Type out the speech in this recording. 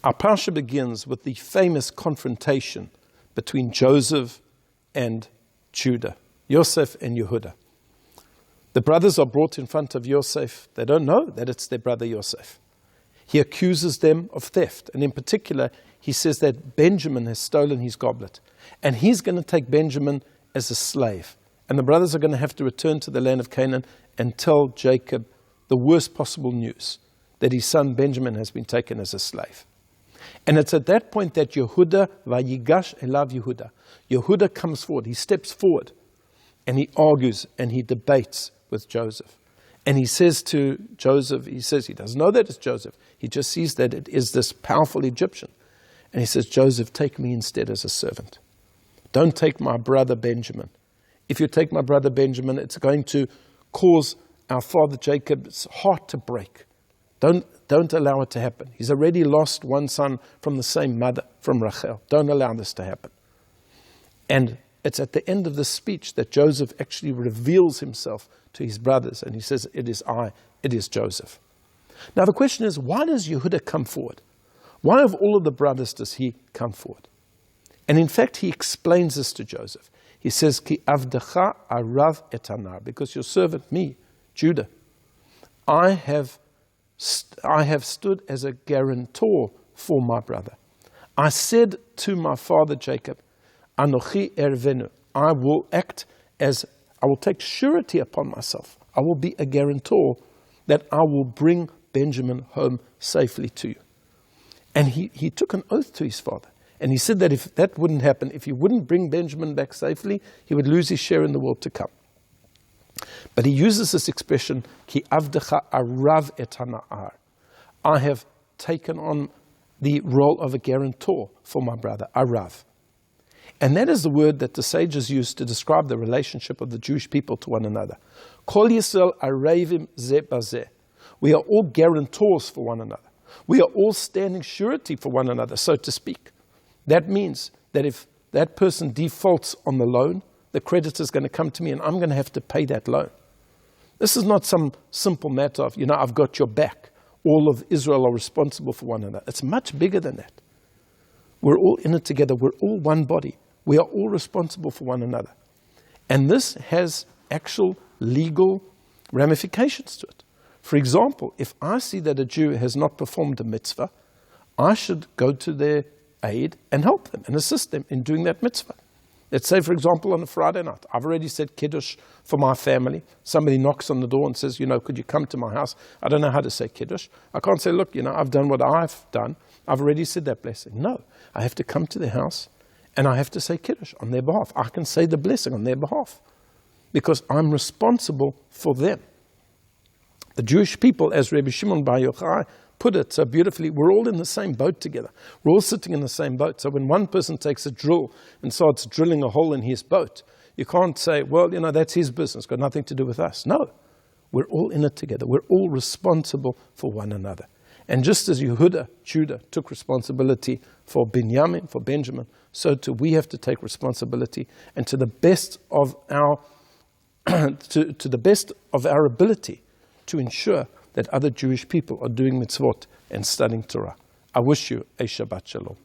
Our parsha begins with the famous confrontation between Joseph and Judah, Yosef and Yehuda. The brothers are brought in front of Yosef. They don't know that it's their brother Yosef. He accuses them of theft, and in particular, he says that Benjamin has stolen his goblet, and he's going to take Benjamin as a slave. And the brothers are going to have to return to the land of Canaan and tell Jacob the worst possible news, that his son Benjamin has been taken as a slave. And it's at that point that Yehuda, Vayigash elav Yehuda, Yehuda comes forward, he steps forward, and he argues and he debates with Joseph. And he says to Joseph, he says he doesn't know that it's Joseph. He just sees that it is this powerful Egyptian. And he says, Joseph, take me instead as a servant. Don't take my brother Benjamin. If you take my brother Benjamin, it's going to cause our father Jacob's heart to break. Don't allow it to happen. He's already lost one son from the same mother, from Rachel. Don't allow this to happen. And it's at the end of the speech that Joseph actually reveals himself to his brothers, and he says, it is Joseph. Now the question is, why does Yehuda come forward? Why of all of the brothers does he come forward? And in fact, he explains this to Joseph. He says, Ki avdecha arav etanar, because your servant, me, Judah, I have stood as a guarantor for my brother. I said to my father Jacob, Anochi ervenu, I will take surety upon myself. I will be a guarantor that I will bring Benjamin home safely to you. And he took an oath to his father. And he said that if that wouldn't happen, if he wouldn't bring Benjamin back safely, he would lose his share in the world to come. But he uses this expression, Ki avdecha arav et hana'ar. I have taken on the role of a guarantor for my brother, arav. And that is the word that the sages used to describe the relationship of the Jewish people to one another. Kol Yisrael aravim ze bazeh. We are all guarantors for one another. We are all standing surety for one another, so to speak. That means that if that person defaults on the loan, the creditor is going to come to me and I'm going to have to pay that loan. This is not some simple matter of, I've got your back. All of Israel are responsible for one another. It's much bigger than that. We're all in it together. We're all one body. We are all responsible for one another. And this has actual legal ramifications to it. For example, if I see that a Jew has not performed a mitzvah, I should go to their aid and help them and assist them in doing that mitzvah. Let's say, for example, on a Friday night, I've already said Kiddush for my family. Somebody knocks on the door and says, could you come to my house? I don't know how to say Kiddush. I can't say, look, I've done what I've done. I've already said that blessing. No, I have to come to their house and I have to say Kiddush on their behalf. I can say the blessing on their behalf because I'm responsible for them. The Jewish people, as Rabbi Shimon Bar Yochai put it so beautifully, we're all in the same boat together. We're all sitting in the same boat. So when one person takes a drill and starts drilling a hole in his boat, you can't say, well, that's his business, got nothing to do with us. No, we're all in it together. We're all responsible for one another. And just as Yehuda, Judah, took responsibility for Binyamin, for Benjamin, so too we have to take responsibility, and to the best of our to the best of our ability to ensure that other Jewish people are doing mitzvot and studying Torah. I wish you a Shabbat Shalom.